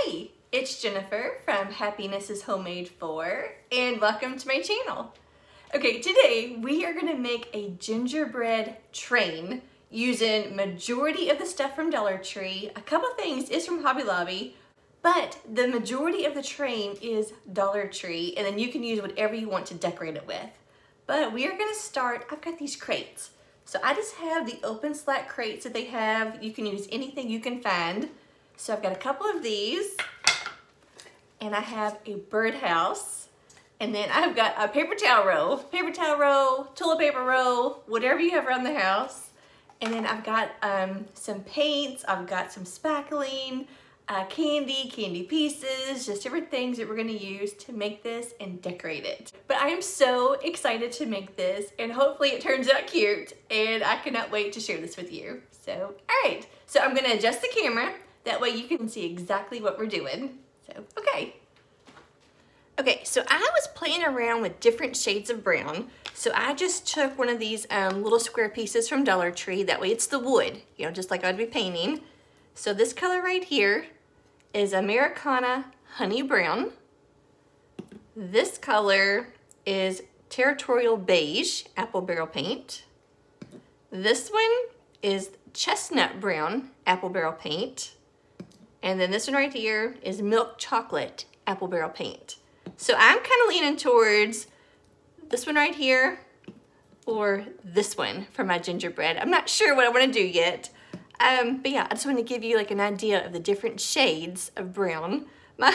Hey, it's Jennifer from Happiness is Homemade 4 and welcome to my channel. Okay, today we are gonna make a gingerbread train using majority of the stuff from Dollar Tree. A couple things is from Hobby Lobby, but the majority of the train is Dollar Tree, and then you can use whatever you want to decorate it with. But we are gonna start, I've got these crates. So I just have the open slat crates that they have. You can use anything you can find. So I've got a couple of these, and I have a birdhouse, and then I've got a paper towel roll, toilet paper roll, whatever you have around the house. And then I've got some paints, I've got some spackling, candy pieces, just different things that we're gonna use to make this and decorate it. But I am so excited to make this, and hopefully it turns out cute, and I cannot wait to share this with you. So, all right. So I'm gonna adjust the camera, that way you can see exactly what we're doing. So, okay. Okay, so I was playing around with different shades of brown. So I just took one of these little square pieces from Dollar Tree. That way it's the wood, you know, just like I'd be painting. So this color right here is Americana-Honey brown. This color is Territorial Beige Apple Barrel Paint. This one is Chestnut Brown Apple Barrel Paint. And then this one right here is Milk Chocolate Apple Barrel Paint. So I'm kind of leaning towards this one right here or this one for my gingerbread. I'm not sure what I want to do yet. But yeah, I just want to give you like an idea of the different shades of brown. My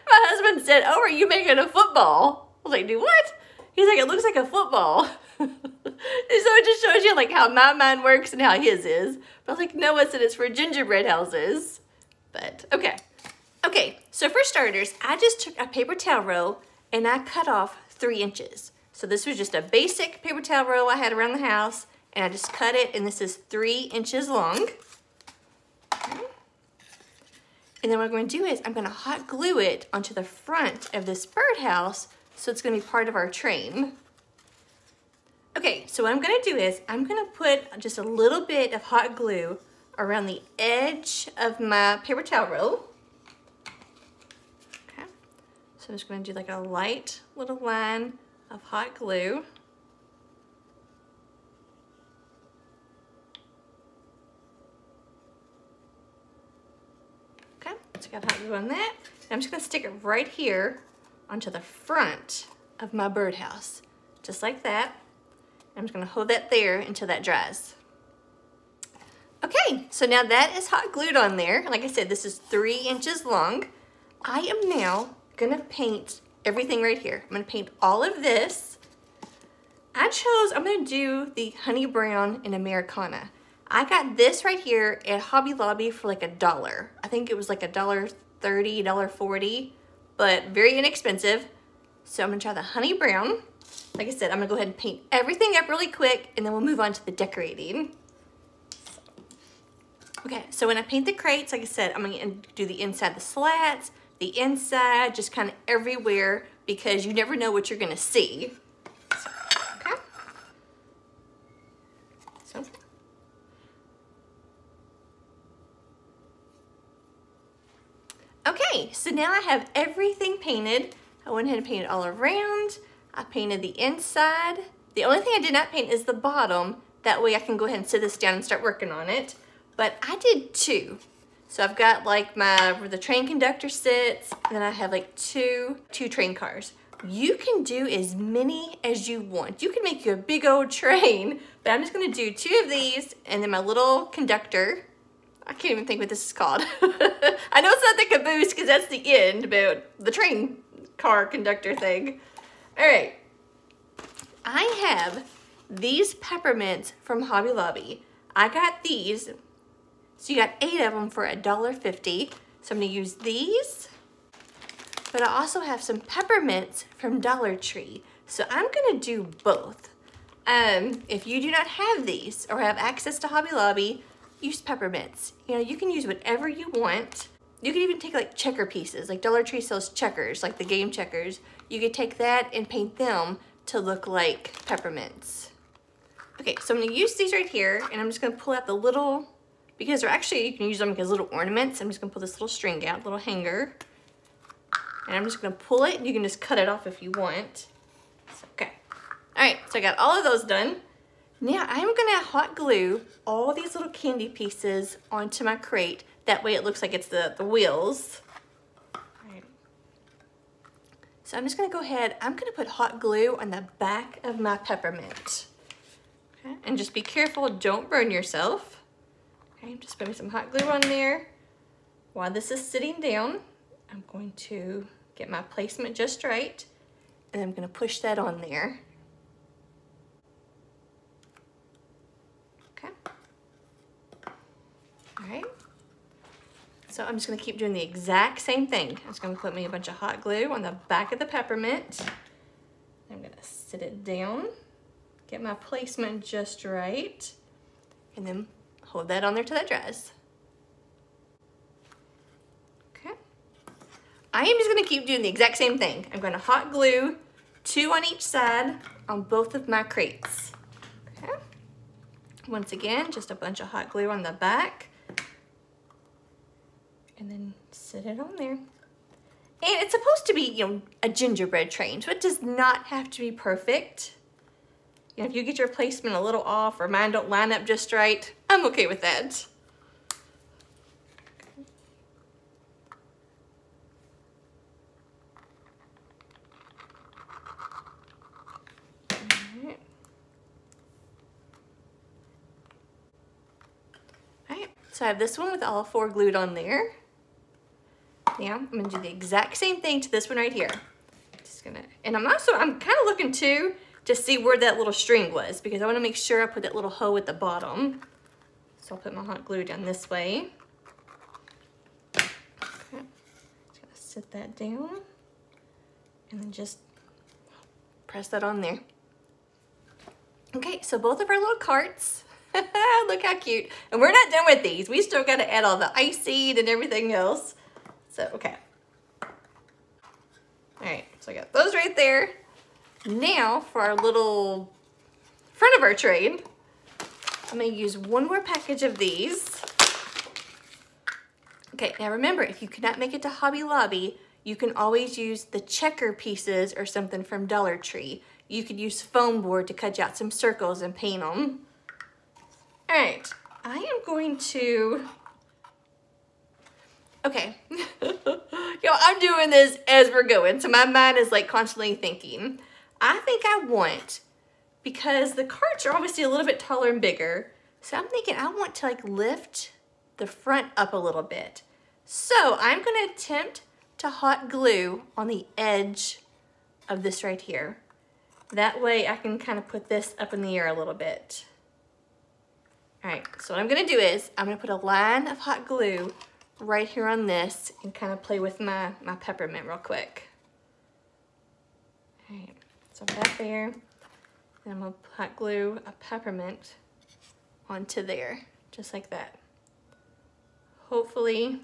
husband said, "Oh, are you making a football?" I was like, "Do what?" He's like, "It looks like a football." And so it just shows you like how my mind works and how his is. But I was like, no, I said it's for gingerbread houses. But okay. Okay, so for starters, I just took a paper towel roll and I cut off 3 inches. So this was just a basic paper towel roll I had around the house, and I just cut it, and this is 3 inches long. Okay. And then what I'm going to do is I'm going to hot glue it onto the front of this birdhouse, so it's going to be part of our train. Okay, so what I'm going to do is I'm going to put just a little bit of hot glue around the edge of my paper towel roll. Okay, so I'm just going to do like a light little line of hot glue. Okay, so I got hot glue on that. And I'm just going to stick it right here onto the front of my birdhouse, just like that. I'm just gonna hold that there until that dries. Okay, so now that is hot glued on there. Like I said, this is 3 inches long. I am now gonna paint everything right here. I'm gonna paint all of this. I'm gonna do the honey brown in Americana. I got this right here at Hobby Lobby for like $1. I think it was like $1.30, $1.40, but very inexpensive. So I'm gonna try the honey brown. Like I said, I'm gonna go ahead and paint everything up really quick, and then we'll move on to the decorating. Okay, so when I paint the crates, like I said, I'm gonna do the inside the slats, the inside, just kind of everywhere, because you never know what you're gonna see. So, okay. So. Okay, so now I have everything painted. I went ahead and painted all around. I painted the inside. The only thing I did not paint is the bottom. That way I can go ahead and sit this down and start working on it. But I did 2. So I've got like where the train conductor sits, and then I have like two train cars. You can do as many as you want. You can make you a big old train, but I'm just gonna do 2 of these, and then my little conductor. I can't even think what this is called. I know it's not the caboose because that's the end, but the train car conductor thing. All right, I have these peppermints from Hobby Lobby. I got these, so you got 8 of them for $1.50. So I'm gonna use these, but I also have some peppermints from Dollar Tree. So I'm gonna do both. If you do not have these or have access to Hobby Lobby, use peppermints. You know, you can use whatever you want. You can even take like checker pieces, like Dollar Tree sells checkers, like the game checkers. You could take that and paint them to look like peppermints. Okay, so I'm gonna use these right here, and I'm just gonna pull out the little because they're actually, you can use them as little ornaments. I'm just gonna pull this little string out, little hanger. And I'm just gonna pull it, and you can just cut it off if you want. So, okay. All right, so I got all of those done. Now I'm gonna hot glue all these little candy pieces onto my crate. That way it looks like it's the wheels. All right. So I'm just gonna go ahead, I'm gonna put hot glue on the back of my peppermint. Okay, and just be careful, don't burn yourself. Okay, I'm just putting some hot glue on there. While this is sitting down, I'm going to get my placement just right, and I'm gonna push that on there. Okay. All right. So I'm just gonna keep doing the exact same thing. I'm just gonna put me a bunch of hot glue on the back of the peppermint. I'm gonna sit it down, get my placement just right, and then hold that on there till that dries. Okay. I am just gonna keep doing the exact same thing. I'm gonna hot glue 2 on each side on both of my crates. Okay. Once again, just a bunch of hot glue on the back, and then sit it on there. And it's supposed to be, you know, a gingerbread train, so it does not have to be perfect. You know, if you get your placement a little off or mine don't line up just right, I'm okay with that. All right, so I have this one with all 4 glued on there. Now I'm gonna do the exact same thing to this one right here. Just gonna, and I'm kind of looking too to see where that little string was, because I want to make sure I put that little hoe at the bottom. So I'll put my hot glue down this way. Okay. Just gonna sit that down and then just press that on there. Okay, so both of our little carts, look how cute. And we're not done with these. We still got to add all the icing and everything else. So, okay. All right, so I got those right there. Now for our little front of our train, I'm gonna use one more package of these. Okay, now remember, if you cannot make it to Hobby Lobby, you can always use the checker pieces or something from Dollar Tree. You could use foam board to cut out some circles and paint them. All right, I am going to, okay. Yo, I'm doing this as we're going, so my mind is like constantly thinking. I think I want, because the carts are obviously a little bit taller and bigger, so I'm thinking I want to like lift the front up a little bit. So I'm gonna attempt to hot glue on the edge of this right here. That way I can kind of put this up in the air a little bit. All right, so what I'm gonna do is I'm gonna put a line of hot glue right here on this and kind of play with my peppermint real quick. All right, so that there, and I'm gonna hot glue a peppermint onto there, just like that. Hopefully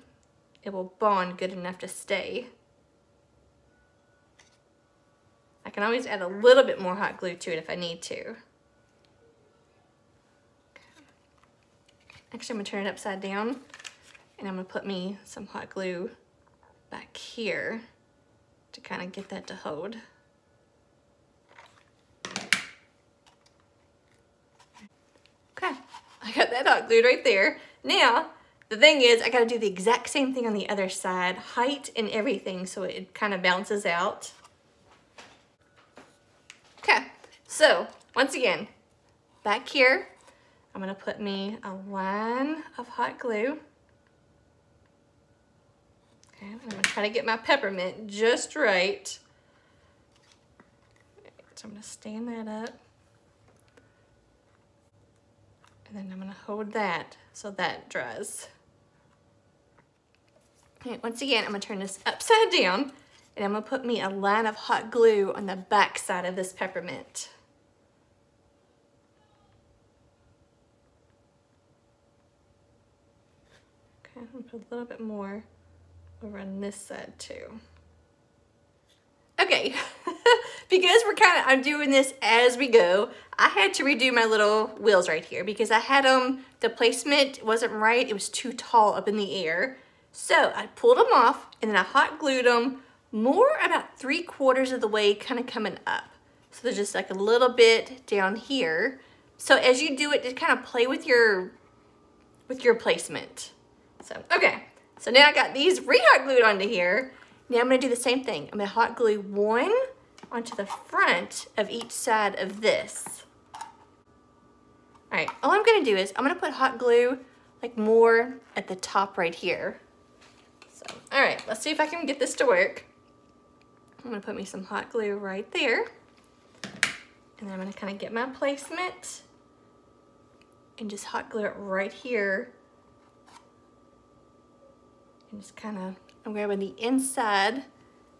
it will bond good enough to stay. I can always add a little bit more hot glue to it if I need to. Okay. Actually, I'm gonna turn it upside down, and I'm gonna put me some hot glue back here to kind of get that to hold. Okay, I got that hot glued right there. Now, the thing is, I gotta do the exact same thing on the other side, height and everything, so it kind of balances out. Okay, so once again, back here, I'm gonna put me a line of hot glue. Okay, I'm gonna try to get my peppermint just right. So I'm gonna stand that up. And then I'm gonna hold that so that dries. Okay, once again, I'm gonna turn this upside down, and I'm gonna put me a line of hot glue on the back side of this peppermint. Okay, I'm gonna put a little bit more over on this side too. Okay, because I'm doing this as we go, I had to redo my little wheels right here because I had them, the placement wasn't right. It was too tall up in the air. So I pulled them off and then I hot glued them more about 3/4 of the way kind of coming up. So there's just like a little bit down here. So as you do it, just kind of play with your placement. So, okay. So now I got these re-hot glued onto here. Now I'm gonna do the same thing. I'm gonna hot glue one onto the front of each side of this. All right, all I'm gonna do is I'm gonna put hot glue like more at the top right here. So, all right, let's see if I can get this to work. I'm gonna put me some hot glue right there. And then I'm gonna kind of get my placement and just hot glue it right here. And just kind of, I'm grabbing the inside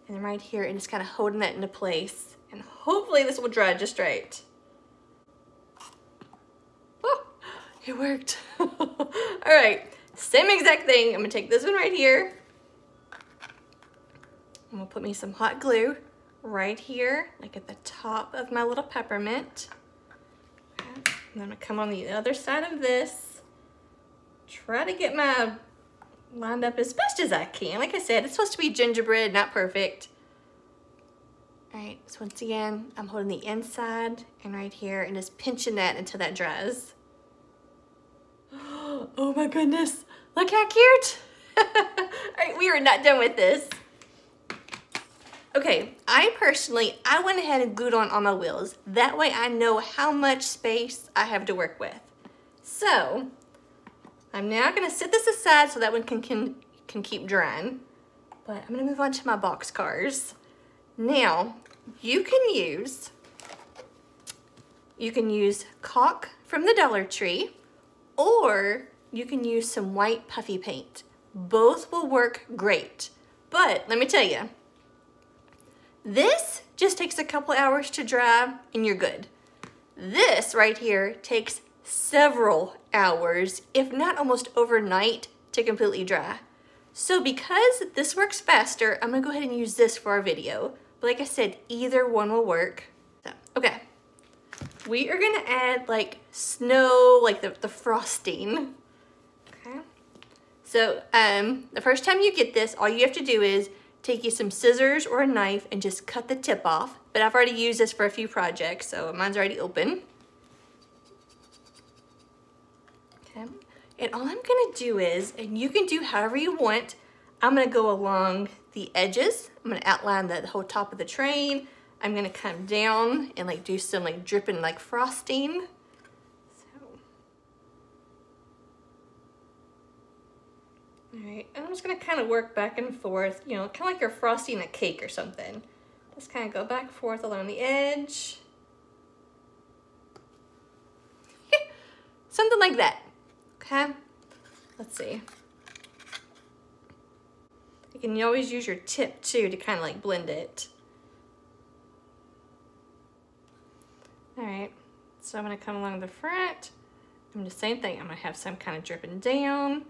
and then right here and just kind of holding that into place. And hopefully this will dry just right. Oh, it worked. All right, same exact thing. I'm gonna take this one right here. I'm gonna put me some hot glue right here, like at the top of my little peppermint. And then I'm gonna come on the other side of this. Try to get my lined up as best as I can. Like I said, it's supposed to be gingerbread, not perfect. All right, so once again, I'm holding the inside and right here and just pinching that until that dries. Oh my goodness, look how cute. All right, we are not done with this. Okay, I went ahead and glued on all my wheels. That way I know how much space I have to work with. So, I'm now gonna set this aside so that one can keep drying. But I'm gonna move on to my box cars. Now, you can use Caulk from the Dollar Tree, or you can use some white puffy paint. Both will work great. But let me tell you, this just takes a couple hours to dry and you're good. This right here takes several hours, if not almost overnight, to completely dry. So because this works faster, I'm gonna go ahead and use this for our video. But like I said, either one will work. So, okay, we are gonna add like snow, like the frosting. Okay, so the first time you get this, all you have to do is take you some scissors or a knife and just cut the tip off. But I've already used this for a few projects, so mine's already open. Okay, and all I'm gonna do is, and you can do however you want, I'm gonna go along the edges. I'm gonna outline the whole top of the train. I'm gonna come down and like do some like dripping like frosting. All right, and I'm just gonna kind of work back and forth, you know, kind of like you're frosting a cake or something. Just kind of go back and forth along the edge. Something like that, okay? Let's see. You can always use your tip too to kind of like blend it. All right, so I'm gonna come along the front. I'm the same thing, I'm gonna have some kind of dripping down.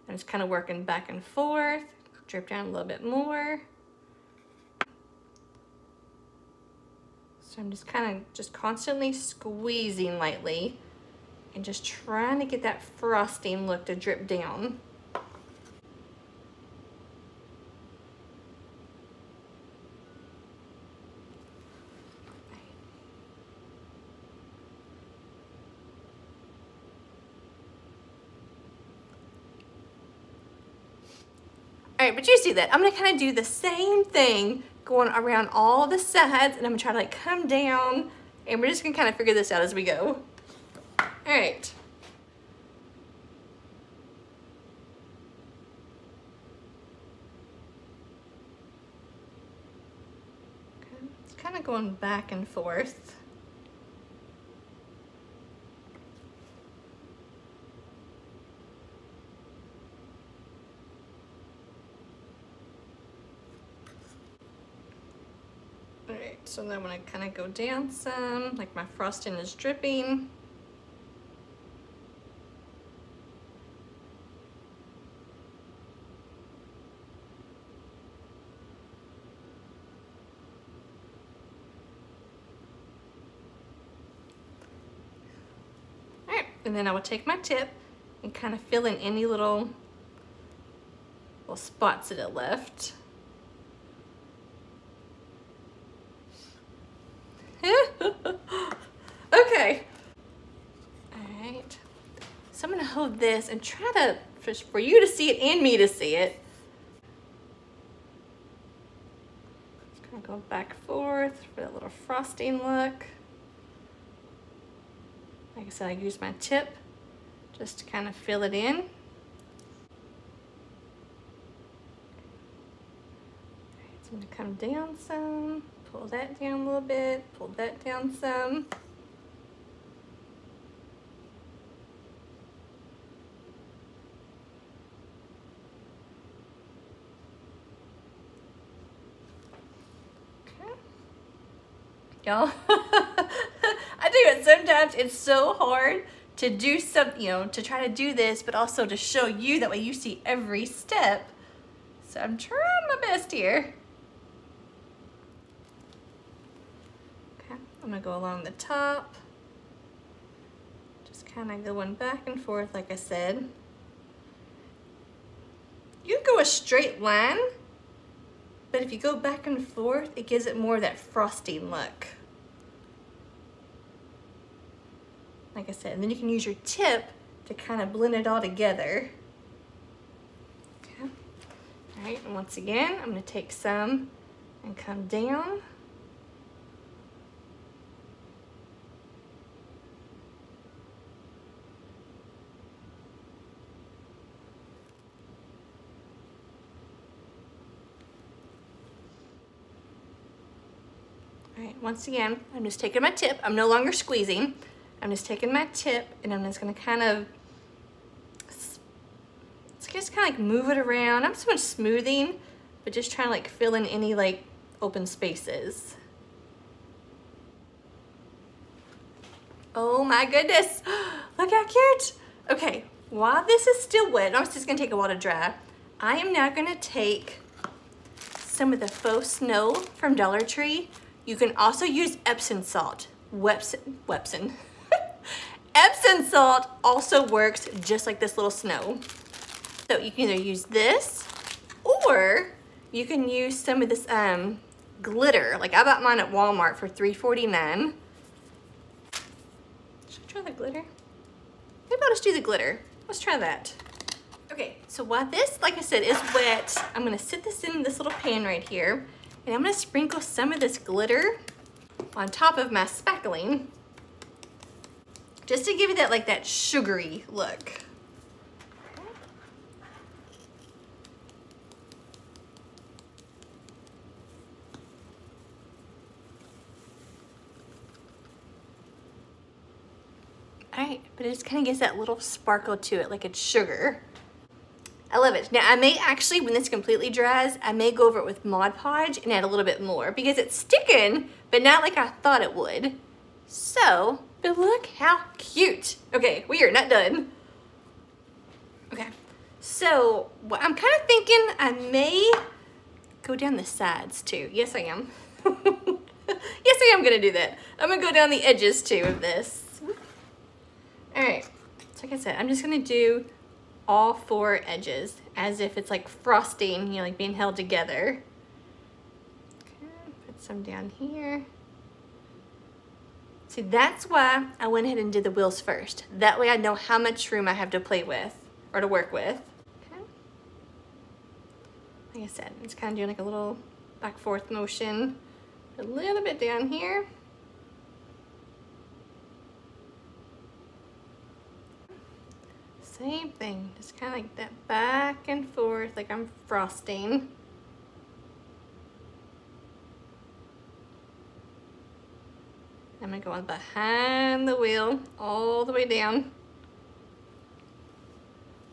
I'm just kind of working back and forth, drip down a little bit more. So I'm just kind of just constantly squeezing lightly and just trying to get that frosting look to drip down. All right, but you see that. I'm gonna kind of do the same thing going around all the sides, and I'm gonna try to like come down, and we're just gonna kind of figure this out as we go. All right. Okay. It's kind of going back and forth. Alright, so then when I kind of go down some, like my frosting is dripping. and then I will take my tip and kind of fill in any little spots that it left. Okay. Alright. So I'm going to hold this and try to, just for you to see it and me to see it. Just kind of go back and forth for that little frosting look. Like I said, I use my tip just to kind of fill it in. So I'm going to come down some, pull that down a little bit, pull that down some. Okay. Y'all, I do it sometimes. It's so hard to do some, to try to do this, but also to show you, that way you see every step. So I'm trying my best here. Okay, I'm gonna go along the top. Just kind of going back and forth, like I said. You can go a straight line, but if you go back and forth, it gives it more of that frosting look. Like I said, and then you can use your tip to kind of blend it all together. Okay. All right, and once again, I'm gonna take some and come down. All right, once again, I'm just taking my tip. I'm no longer squeezing. I'm just taking my tip and I'm just gonna kind of, just kind of like move it around. Not so much smoothing, but just trying to like fill in any like open spaces. Oh my goodness, look how cute. Okay, while this is still wet, I'm just gonna take a while to dry. I am now gonna take some of the faux snow from Dollar Tree. You can also use Epsom salt. Epsom salt also works just like this little snow. So you can either use this, or you can use some of this glitter. Like I bought mine at Walmart for $3.49. Should I try the glitter? Maybe I'll just do the glitter. Let's try that. Okay, so while this, like I said, is wet, I'm gonna sit this in this little pan right here, and I'm gonna sprinkle some of this glitter on top of my spackling, just to give you that, like that sugary look. All right, but it just kind of gives that little sparkle to it, like it's sugar. I love it. Now I may actually, when this completely dries, I may go over it with Mod Podge and add a little bit more because it's sticking, but not like I thought it would. So, but look how cute. Okay, we are not done. Okay, so what I'm kind of thinking, I may go down the sides too. Yes, I am. Yes, I am gonna do that. I'm gonna go down the edges too of this. All right, so like I said, I'm just gonna do all 4 edges as if it's like frosting, like being held together. Okay, put some down here. See, that's why I went ahead and did the wheels first. That way I know how much room I have to play with or to work with. Okay. Like I said, it's kind of doing like a little back forth motion. A little bit down here. Same thing, just kind of like that back and forth, like I'm frosting. I'm gonna go on behind the wheel, all the way down.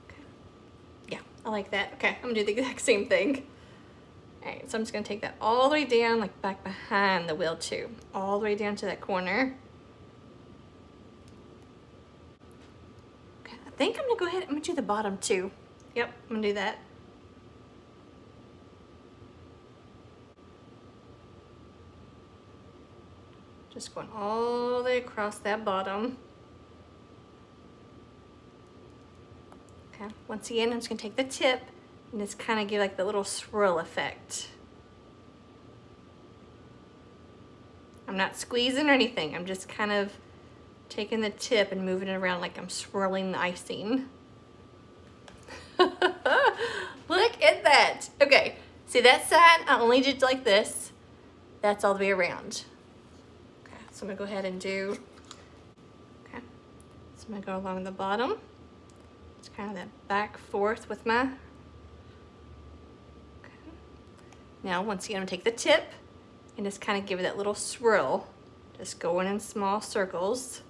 Okay. Yeah, I like that. Okay, I'm gonna do the exact same thing. All right, so I'm just gonna take that all the way down, like back behind the wheel too, all the way down to that corner. Okay, I think I'm gonna go ahead, I'm gonna do the bottom too. Yep, I'm gonna do that. Just going all the way across that bottom. Okay, once again, I'm just gonna take the tip and just kind of give like the little swirl effect. I'm not squeezing or anything. I'm just kind of taking the tip and moving it around like I'm swirling the icing. Look at that. Okay, see that side, I only did like this. That's all the way around. Okay, so I'm gonna go ahead and do, okay. So I'm gonna go along the bottom. It's kind of that back forth with my, okay. Now, once again, I'm gonna take the tip and just kind of give it that little swirl. Just going in small circles.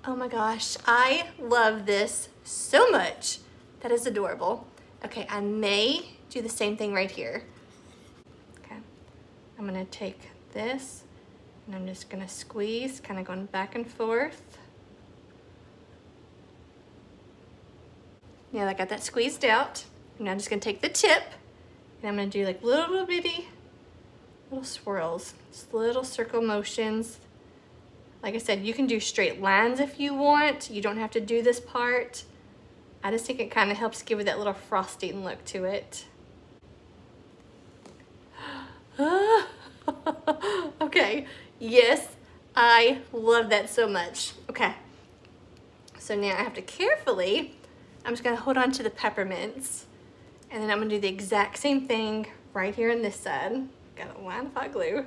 Oh my gosh, I love this so much. That is adorable. Okay, I may do the same thing right here. Okay, I'm gonna take this and I'm just gonna squeeze, kind of going back and forth. Now I got that squeezed out. And I'm just gonna take the tip and I'm gonna do like little bitty little swirls, just little circle motions. Like I said, you can do straight lines if you want. You don't have to do this part. I just think it kind of helps give it that little frosting look to it. Okay, yes, I love that so much. Okay, so now I have to carefully, I'm just gonna hold on to the peppermints and then I'm gonna do the exact same thing right here on this side. Got a line of hot glue.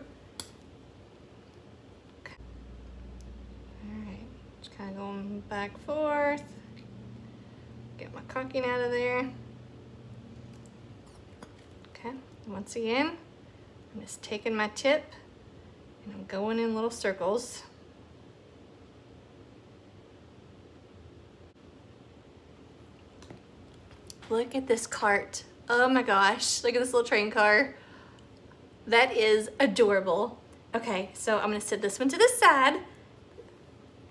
Kind of going back forth. Get my caulking out of there. Okay, once again, I'm just taking my tip and I'm going in little circles. Look at this cart. Oh my gosh, look at this little train car. That is adorable. Okay, so I'm gonna set this one to the side.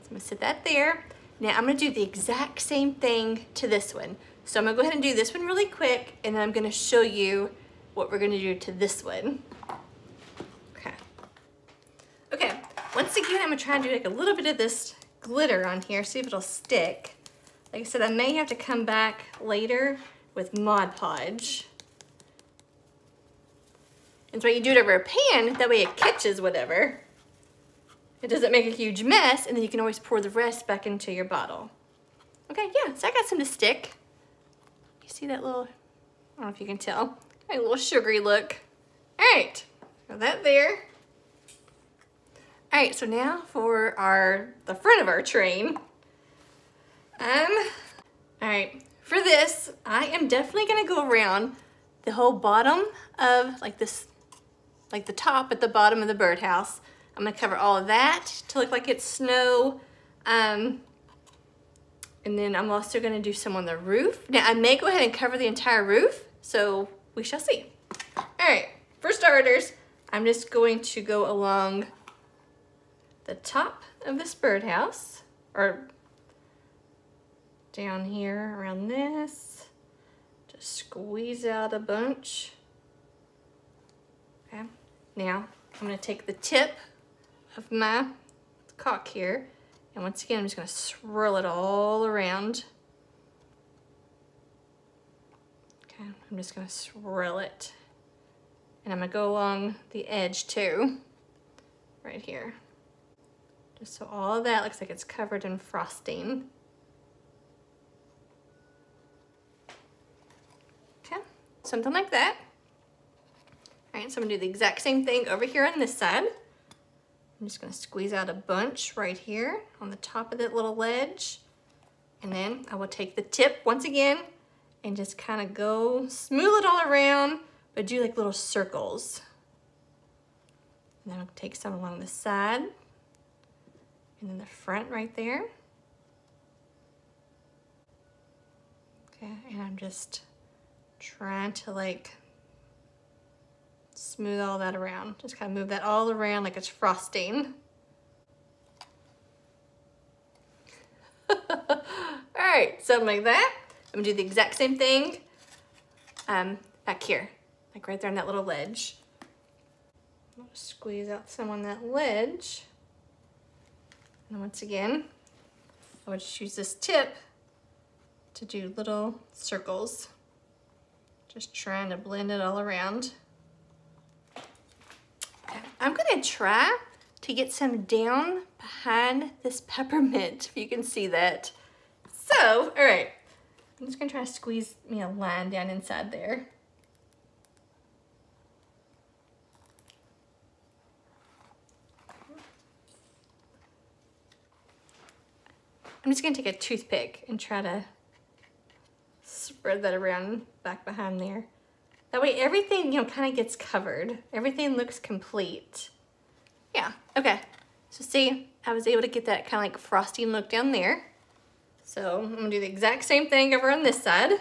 I'm gonna set that there. Now I'm gonna do the exact same thing to this one. So I'm gonna go ahead and do this one really quick and then I'm gonna show you what we're gonna do to this one. Okay. Okay, once again, I'm gonna try and do like a little bit of this glitter on here, see if it'll stick. Like I said, I may have to come back later with Mod Podge. And so you do it over a pan, that way it catches whatever. It doesn't make a huge mess, and then you can always pour the rest back into your bottle. Okay, yeah, so I got some to stick. You see that little, I don't know if you can tell, a little sugary look. All right, got that there. All right, so now for the front of our train. All right, for this, I am definitely gonna go around the whole bottom of like this, like the top at the bottom of the birdhouse. I'm gonna cover all of that to look like it's snow. And then I'm also gonna do some on the roof. Now I may go ahead and cover the entire roof, so we shall see. All right, for starters, I'm just going to go along the top of this birdhouse, or down here around this. Just squeeze out a bunch. Okay, now I'm gonna take the tip of my caulk here, and once again I'm just going to swirl it all around. Okay, I'm just going to swirl it, and I'm going to go along the edge too, right here, just so all of that looks like it's covered in frosting. Okay, something like that. All right, so I'm going to do the exact same thing over here on this side. I'm just gonna squeeze out a bunch right here on the top of that little ledge. And then I will take the tip once again and just kind of go smooth it all around, but do like little circles. And then I'll take some along the side and then the front right there. Okay, and I'm just trying to like smooth all that around. Just kind of move that all around like it's frosting. All right, something like that. I'm gonna do the exact same thing back here, like right there on that little ledge. I'm gonna squeeze out some on that ledge. And once again, I would just use this tip to do little circles. Just trying to blend it all around. I'm gonna try to get some down behind this peppermint, if you can see that. So, all right, I'm just gonna try to squeeze me a line down inside there. I'm just gonna take a toothpick and try to spread that around back behind there. That way everything, you know, kind of gets covered. Everything looks complete. Yeah, okay. So see, I was able to get that kind of like frosting look down there. So I'm gonna do the exact same thing over on this side.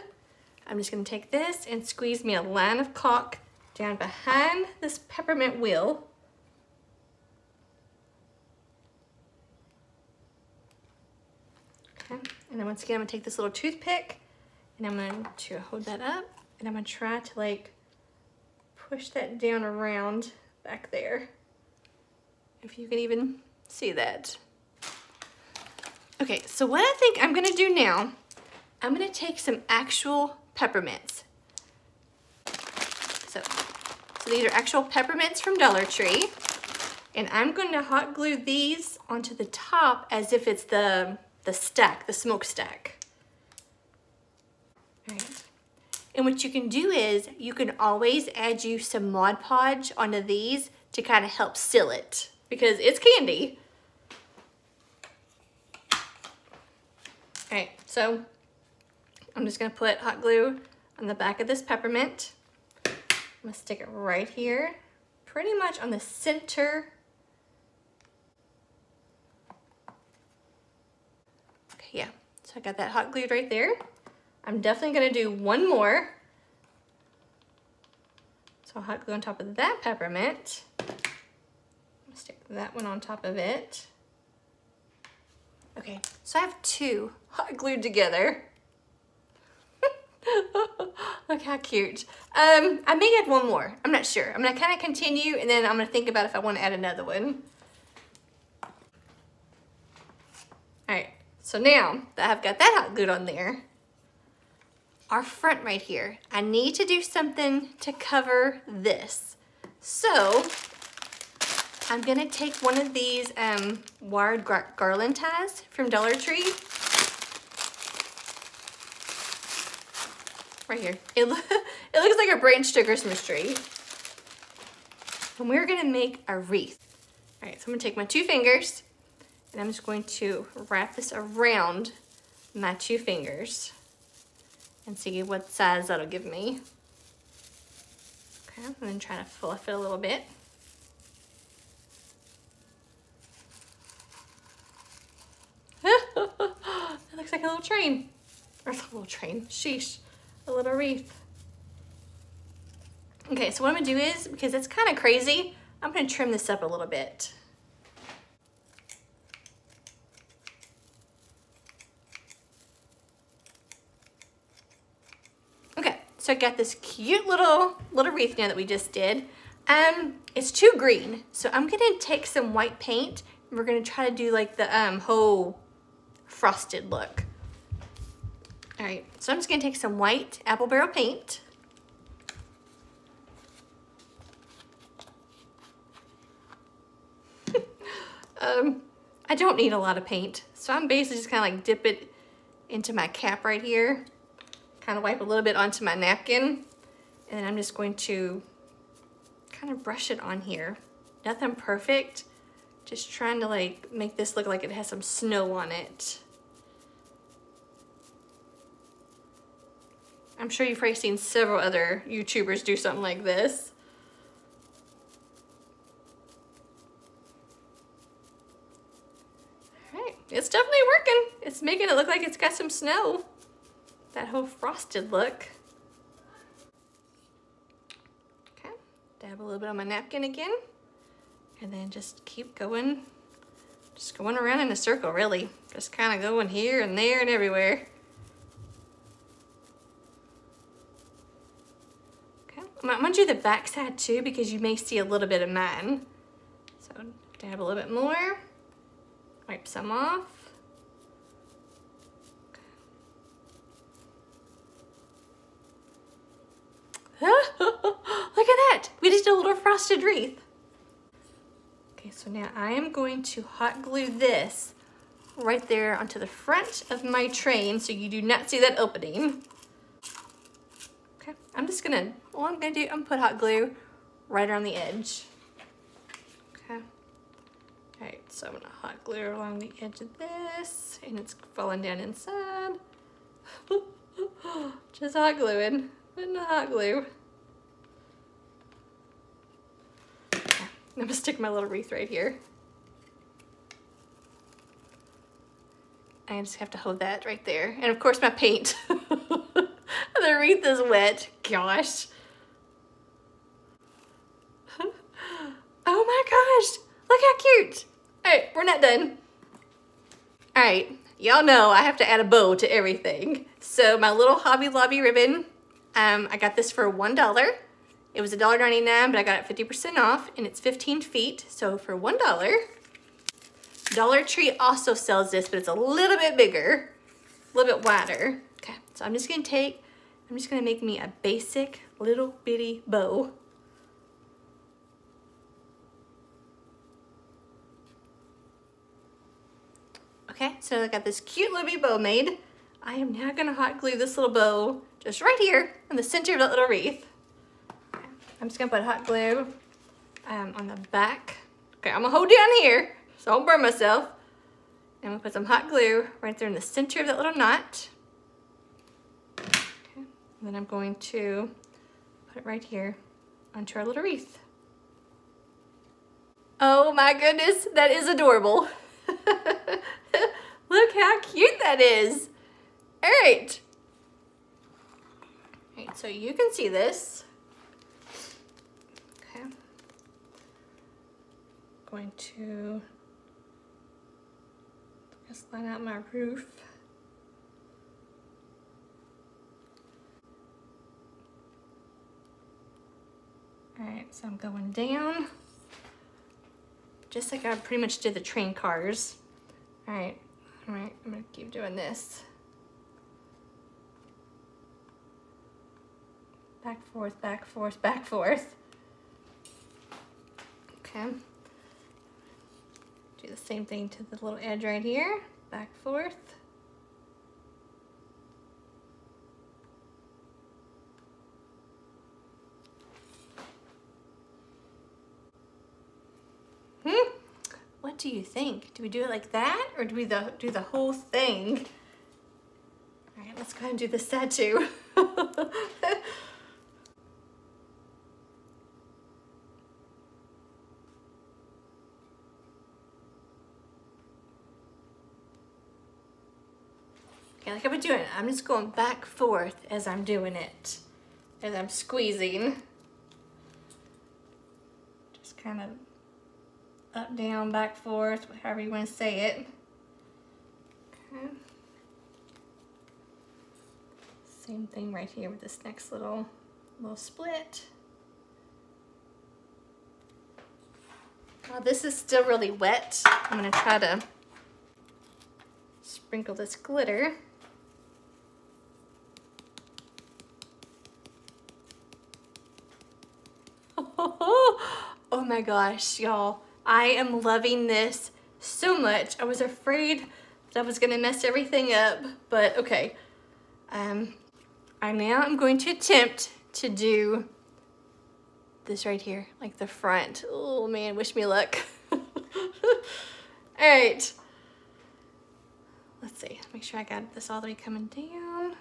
I'm just gonna take this and squeeze me a line of caulk down behind this peppermint wheel. Okay, and then once again, I'm gonna take this little toothpick and I'm going to hold that up and I'm gonna try to like push that down around back there. If you can even see that. Okay, so what I think I'm gonna do now, I'm gonna take some actual peppermints. So these are actual peppermints from Dollar Tree. And I'm going to hot glue these onto the top as if it's the stack, the smokestack. All right. And what you can do is you can always add you some Mod Podge onto these to kind of help seal it because it's candy. All right, so I'm just gonna put hot glue on the back of this peppermint. I'm gonna stick it right here, pretty much on the center. Okay, yeah, so I got that hot glued right there. I'm definitely gonna do one more. So hot glue on top of that peppermint. I'm gonna stick that one on top of it. Okay, so I have two hot glued together. Look how cute. I may add one more, I'm not sure. I'm gonna kind of continue and then I'm gonna think about if I wanna add another one. All right, so now that I've got that hot glued on there, our front right here, I need to do something to cover this. So I'm gonna take one of these wired garland ties from Dollar Tree. Right here. It looks like a branch to a Christmas tree. And we're gonna make a wreath. All right, so I'm gonna take my two fingers and I'm just going to wrap this around my two fingers and see what size that'll give me. Okay, and then try to fluff it a little bit. It looks like a little train. Or a little train, sheesh, a little wreath. Okay, so what I'm gonna do is, because it's kind of crazy, I'm gonna trim this up a little bit. Okay, so I got this cute little wreath now that we just did. It's too green, so I'm gonna take some white paint and we're gonna try to do like the whole frosted look. All right, so I'm just gonna take some white apple barrel paint. I don't need a lot of paint, so I'm basically just kind of like dip it into my cap right here, kind of wipe a little bit onto my napkin, and then I'm just going to kind of brush it on here. Nothing perfect, just trying to like make this look like it has some snow on it. I'm sure you've probably seen several other YouTubers do something like this. All right, it's definitely working. It's making it look like it's got some snow. That whole frosted look. Okay, dab a little bit on my napkin again. And then just keep going. Just going around in a circle, really. Just kind of going here and there and everywhere. I'm gonna do the back side too because you may see a little bit of mine. So dab a little bit more. Wipe some off. Look at that! We just did a little frosted wreath. Okay, so now I am going to hot glue this right there onto the front of my train so you do not see that opening. Okay, I'm gonna put hot glue right around the edge. Okay. Alright, so I'm gonna hot glue along the edge of this, and it's falling down inside. Just hot gluing, putting the hot glue. Okay, I'm gonna stick my little wreath right here. I just have to hold that right there. And of course my paint. The wreath is wet, gosh. Oh my gosh, look how cute. All right, we're not done. All right, y'all know I have to add a bow to everything. So my little Hobby Lobby ribbon, I got this for $1. It was $1.99, but I got it 50% off, and it's 15 feet, so for $1. Dollar Tree also sells this, but it's a little bit bigger, a little bit wider. Okay, so I'm just gonna make me a basic little bitty bow. Okay, so I got this cute little bitty bow made. I am now gonna hot glue this little bow just right here in the center of that little wreath. Okay, I'm just gonna put hot glue on the back. Okay, I'm gonna hold down here so I don't burn myself. And I'm gonna put some hot glue right there in the center of that little knot. Okay, and then I'm going to put it right here onto our little wreath. Oh my goodness, that is adorable. Look how cute that is. All right. All right, so you can see this. Okay. Going to just line out my roof. All right, so I'm going down, just like I pretty much did the train cars. All right, I'm gonna keep doing this. Back, forth, back, forth, back, forth. Okay. Do the same thing to the little edge right here. Back, forth. What do you think? Do we do it like that, or do we do the whole thing? All right, let's go ahead and do this side too. Okay, like I've been doing it, I'm just going back, forth as I'm doing it, as I'm squeezing. Just kind of up, down, back, forth, however you want to say it. Okay. Same thing right here with this next little split. While this is still really wet, I'm going to try to sprinkle this glitter. Oh my gosh, y'all. I am loving this so much. I was afraid that I was gonna mess everything up, but okay. I now am going to attempt to do this right here, like the front. Oh man, wish me luck. All right. Let's see, make sure I got this all the way coming down.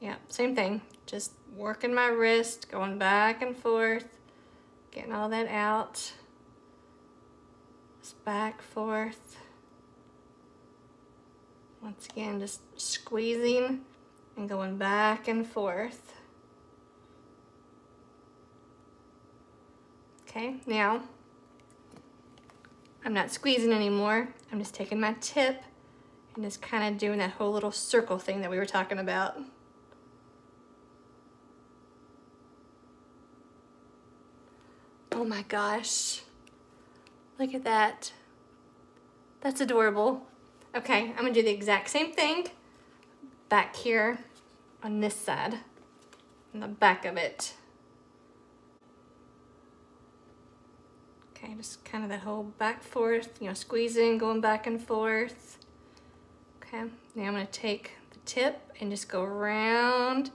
Yeah, same thing. Just working my wrist, going back and forth, getting all that out. Just back, forth. Once again, just squeezing and going back and forth. Okay, now I'm not squeezing anymore. I'm just taking my tip and just kind of doing that whole little circle thing that we were talking about. Oh my gosh. Look at that. That's adorable. Okay, I'm gonna do the exact same thing back here on this side, on the back of it. Okay, just kind of that whole back forth, you know, squeezing, going back and forth. Okay, now I'm gonna take the tip and just go around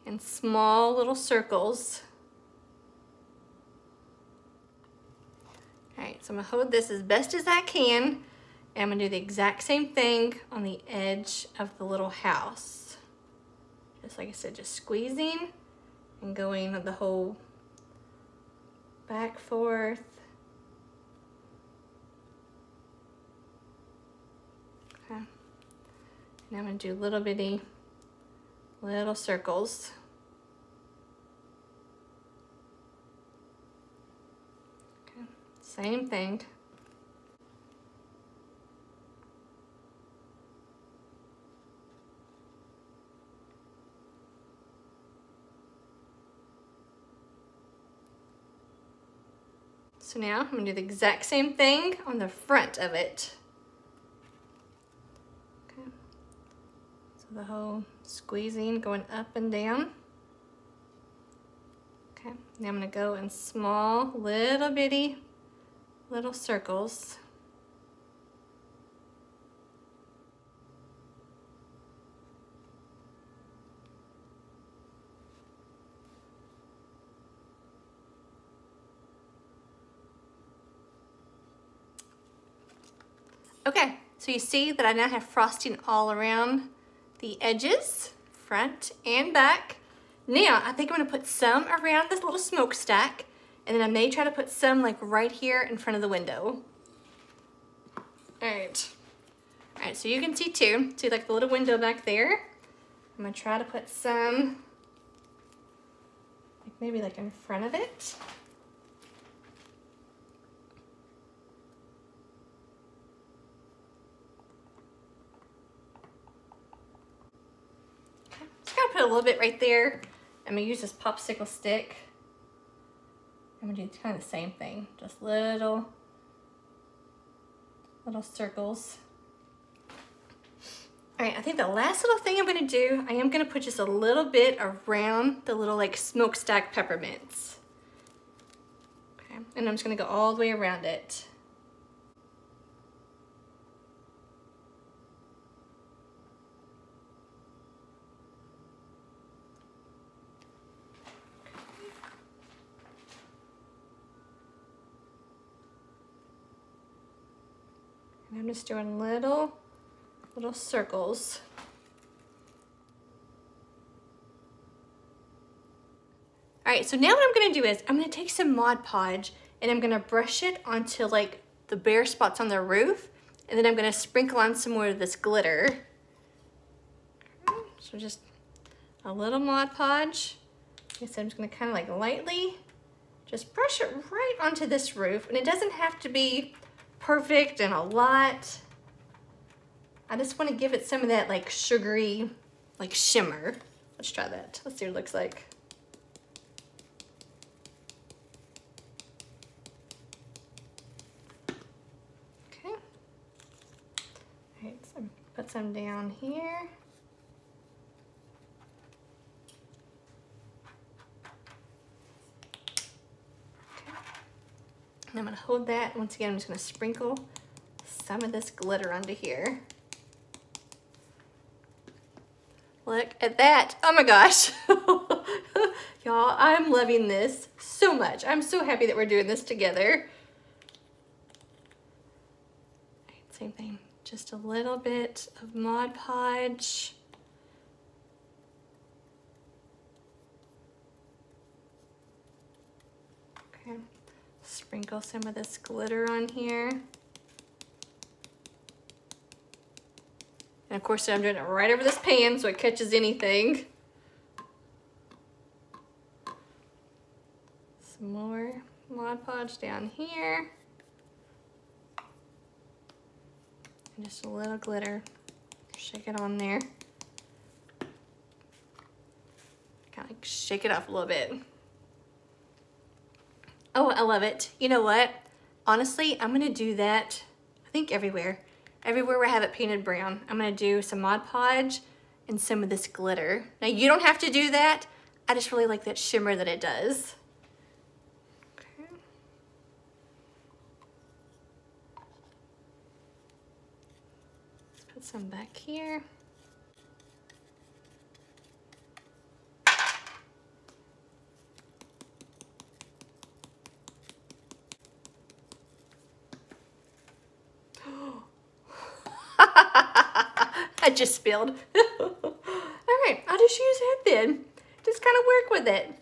in small little circles. All right, so I'm gonna hold this as best as I can, and I'm gonna do the exact same thing on the edge of the little house. Just like I said, just squeezing and going the whole back, forth. Okay. Now I'm gonna do little bitty, little circles. Okay. Same thing. So now I'm gonna do the exact same thing on the front of it. Okay. So the whole squeezing going up and down. Okay, now I'm gonna go in small, little bitty, little circles. Okay, so you see that I now have frosting all around the edges, front and back. Now, I think I'm gonna put some around this little smokestack, and then I may try to put some like right here in front of the window. All right, so you can see too, see like the little window back there. I'm gonna try to put some, like maybe like in front of it. Put a little bit right there. I'm gonna use this popsicle stick. I'm gonna do kind of the same thing, just little circles. All right, I think the last little thing I'm gonna do, I am gonna put just a little bit around the little like smokestack peppermints. Okay, and I'm just gonna go all the way around it. And I'm just doing little circles. All right, so now what I'm gonna do is I'm gonna take some Mod Podge and I'm gonna brush it onto like the bare spots on the roof, and then I'm gonna sprinkle on some more of this glitter. So just a little Mod Podge. Like I said, I'm just gonna kind of like lightly just brush it right onto this roof, and it doesn't have to be perfect and a lot. I just want to give it some of that like sugary, like shimmer. Let's try that. Let's see what it looks like. Okay. All right, so put some down here. And I'm gonna hold that. Once again, I'm just gonna sprinkle some of this glitter onto here. Look at that. Oh my gosh. Y'all, I'm loving this so much. I'm so happy that we're doing this together. Same thing, just a little bit of Mod Podge. Okay. Sprinkle some of this glitter on here. And of course I'm doing it right over this pan so it catches anything. Some more Mod Podge down here. And just a little glitter. Shake it on there. Kind of like shake it off a little bit. Oh, I love it. You know what? honestly, I'm gonna do that, I think everywhere. Everywhere where I have it painted brown, I'm gonna do some Mod Podge and some of this glitter. Now you don't have to do that. I just really like that shimmer that it does. Okay. Let's put some back here. I just spilled. All right, I'll just use that then. Just kind of work with it.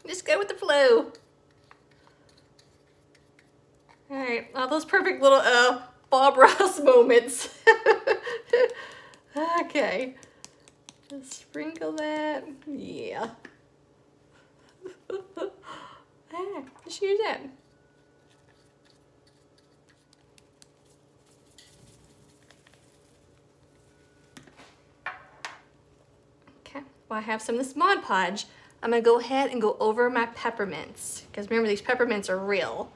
Just go with the flow. All right, all those perfect little Bob Ross moments. Okay, just sprinkle that. Yeah. Just use that. Well, I have some of this Mod Podge. I'm gonna go ahead and go over my peppermints, because remember, these peppermints are real.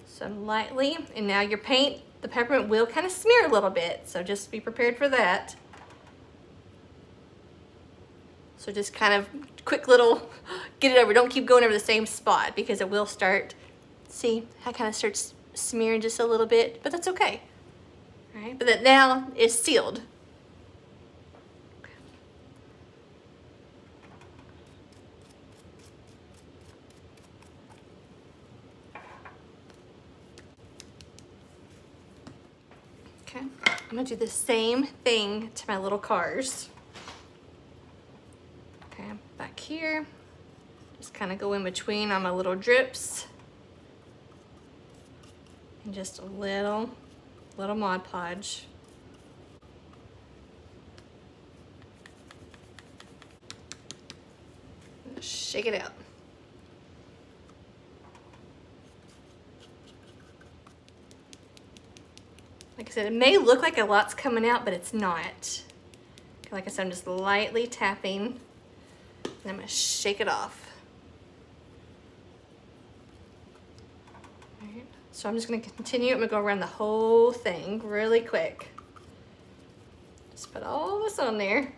So lightly, and now your paint, the peppermint will kind of smear a little bit, so just be prepared for that. So just kind of quick little, get it over. Don't keep going over the same spot, because it will start, see, I kind of starts smearing just a little bit, but that's okay. All right, but that now is sealed. Okay, I'm gonna do the same thing to my little cars. Okay, back here, just kind of go in between on my little drips. And just a little Mod Podge. Shake it out. Like I said, it may look like a lot's coming out, but it's not. Like I said, I'm just lightly tapping, and I'm gonna shake it off. All right. So I'm just gonna continue. I'm gonna go around the whole thing really quick. Just put all this on there.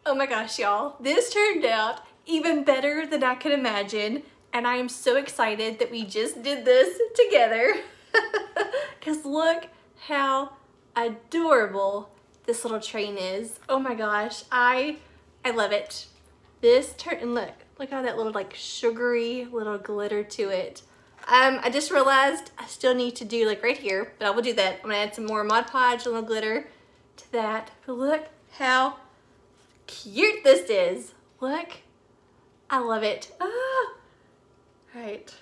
Oh my gosh, y'all, this turned out even better than I could imagine, and I am so excited that we just did this together. Because look how adorable this little train is. Oh my gosh, I love it. This turn, and look how that little like sugary little glitter to it. I just realized I still need to do like right here, but I will do that. I'm gonna add some more Mod Podge, a little glitter to that. But look how cute this is. Look, I love it. Ah. Right.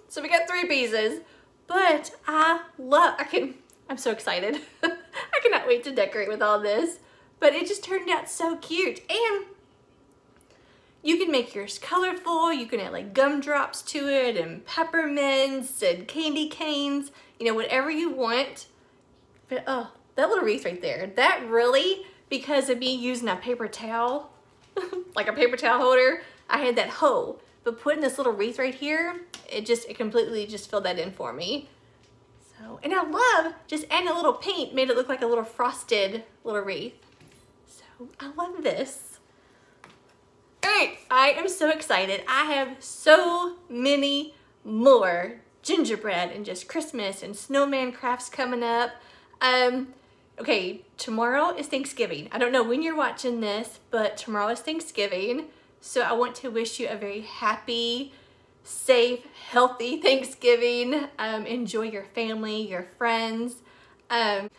So we got 3 pieces, but I'm so excited. I cannot wait to decorate with all this, but it just turned out so cute. And you can make yours colorful. You can add like gumdrops to it and peppermints and candy canes, you know, whatever you want. But oh, that little wreath right there, that really, because of me using a paper towel, like a paper towel holder, I had that hole. But putting this little wreath right here, it completely just filled that in for me. So, and I love just adding a little paint, made it look like a little frosted little wreath. So I love this. All right, I am so excited. I have so many more gingerbread and just Christmas and snowman crafts coming up. Okay, tomorrow is Thanksgiving. I don't know when you're watching this, but tomorrow is Thanksgiving. So I want to wish you a very happy, safe, healthy Thanksgiving. Enjoy your family, your friends. And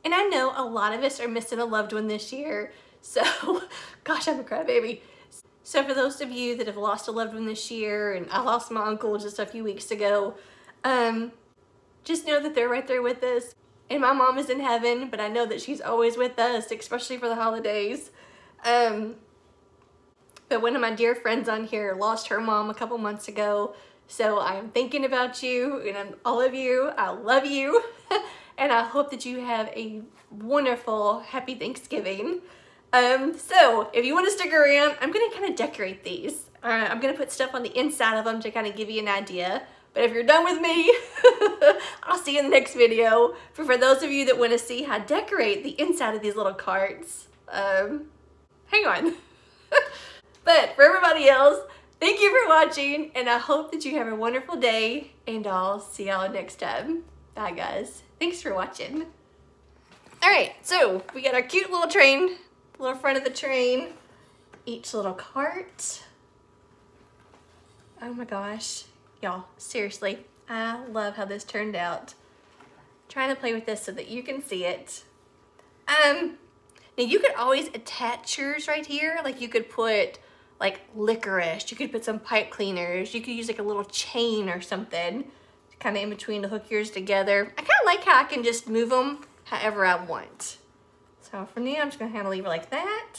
I know a lot of us are missing a loved one this year. So, gosh, I'm a crybaby. So for those of you that have lost a loved one this year, and I lost my uncle just a few weeks ago, just know that they're right there with us. And my mom is in heaven, but I know that she's always with us, especially for the holidays. but one of my dear friends on here lost her mom a couple months ago. So I'm thinking about you and all of you. I love you. And I hope that you have a wonderful, happy Thanksgiving. So if you want to stick around, I'm going to kind of decorate these. I'm going to put stuff on the inside of them to kind of give you an idea. But if you're done with me, I'll see you in the next video. But for those of you that want to see how I decorate the inside of these little carts, hang on. But for everybody else, thank you for watching, and I hope that you have a wonderful day, and I'll see y'all next time. Bye, guys. Thanks for watching. All right, so we got our cute little train, little front of the train, each little cart. Oh my gosh. Y'all, seriously, I love how this turned out. I'm trying to play with this so that you can see it. Now you could always attach yours right here. Like you could put like licorice, you could put some pipe cleaners, you could use like a little chain or something kind of in between to hook yours together. I kind of like how I can just move them however I want. So for now, I'm just gonna kind of leave it like that.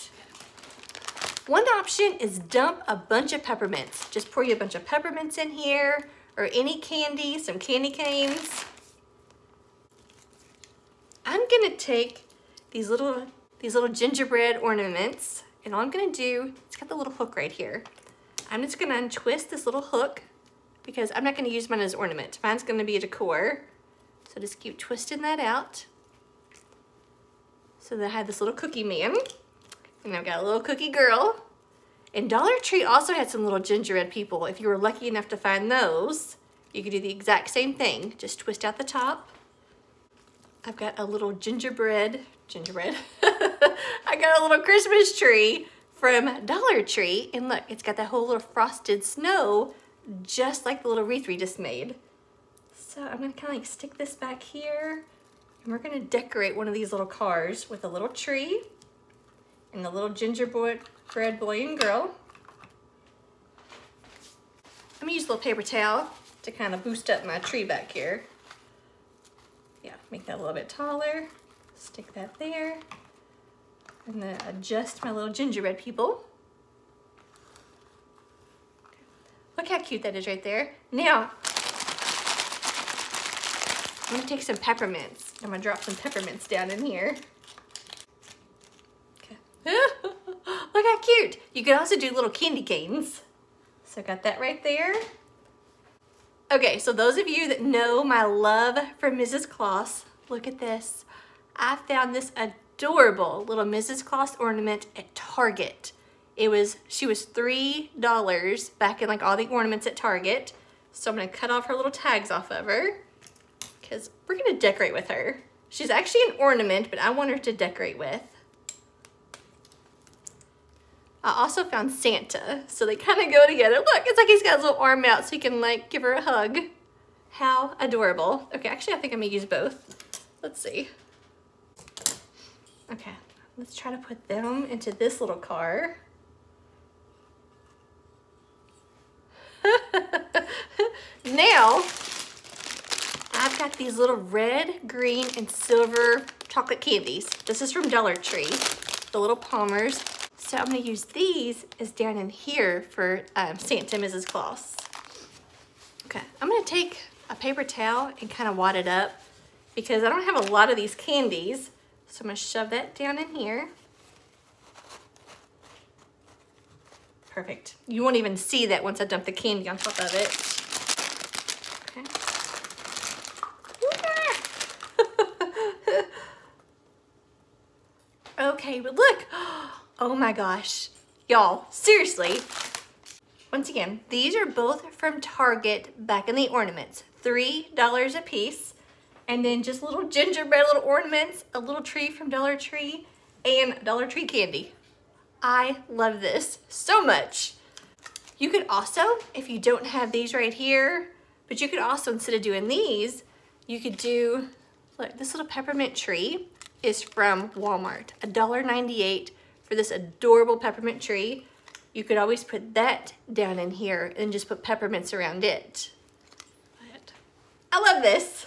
One option is dump a bunch of peppermints. Just pour you a bunch of peppermints in here, or any candy, some candy canes. I'm gonna take these little gingerbread ornaments, and all I'm gonna do, it's got the little hook right here. I'm just gonna untwist this little hook because I'm not gonna use mine as ornament. Mine's gonna be a decor. So just keep twisting that out. So then I have this little cookie man, and I've got a little cookie girl. And Dollar Tree also had some little gingerbread people. If you were lucky enough to find those, you could do the exact same thing. Just twist out the top. I've got a little gingerbread. I got a little Christmas tree from Dollar Tree, and look, it's got that whole little frosted snow, just like the little wreath we just made. So I'm gonna kind of like stick this back here, and we're gonna decorate one of these little cars with a little tree and the little gingerbread boy and girl. I'm gonna use a little paper towel to kind of boost up my tree back here. Yeah, make that a little bit taller. Stick that there. I'm gonna adjust my little gingerbread people. Look how cute that is right there. Now, I'm gonna take some peppermints. I'm gonna drop some peppermints down in here. Okay. Look how cute. You can also do little candy canes. So I got that right there. Okay, so those of you that know my love for Mrs. Claus, look at this. I found this adorable little Mrs. Claus ornament at Target. She was $3 back in like all the ornaments at Target. So I'm gonna cut off her little tags off of her because we're gonna decorate with her. She's actually an ornament, but I want her to decorate with. I also found Santa, so they kind of go together. Look, it's like he's got his little arm out so he can like give her a hug. How adorable. Okay, actually I think I'm gonna use both. Let's see. Okay, let's try to put them into this little car. Now, I've got these little red, green, and silver chocolate candies. This is from Dollar Tree, the little Palmers. So I'm gonna use these as down in here for Santa Mrs. Claus. Okay, I'm gonna take a paper towel and kind of wad it up because I don't have a lot of these candies. So I'm gonna shove that down in here. Perfect. You won't even see that once I dump the candy on top of it. Okay. Okay, but look. Oh my gosh. Y'all, seriously. Once again, these are both from Target back in the ornaments. $3 a piece. And then just little gingerbread little ornaments, a little tree from Dollar Tree, and Dollar Tree candy. I love this so much. You could also, if you don't have these right here, but you could also, instead of doing these, you could do, look, this little peppermint tree is from Walmart, $1.98 for this adorable peppermint tree. You could always put that down in here and just put peppermints around it. But I love this.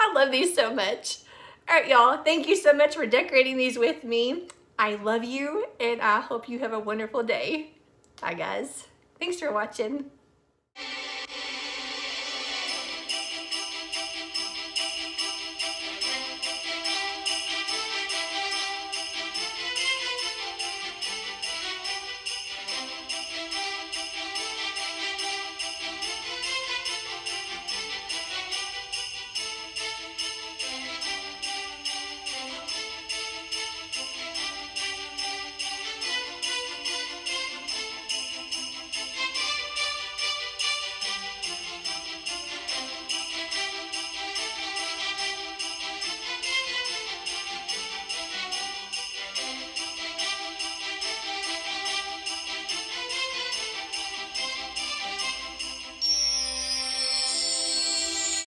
I love these so much. All right, y'all, thank you so much for decorating these with me. I love you, and I hope you have a wonderful day. Bye, guys. Thanks for watching.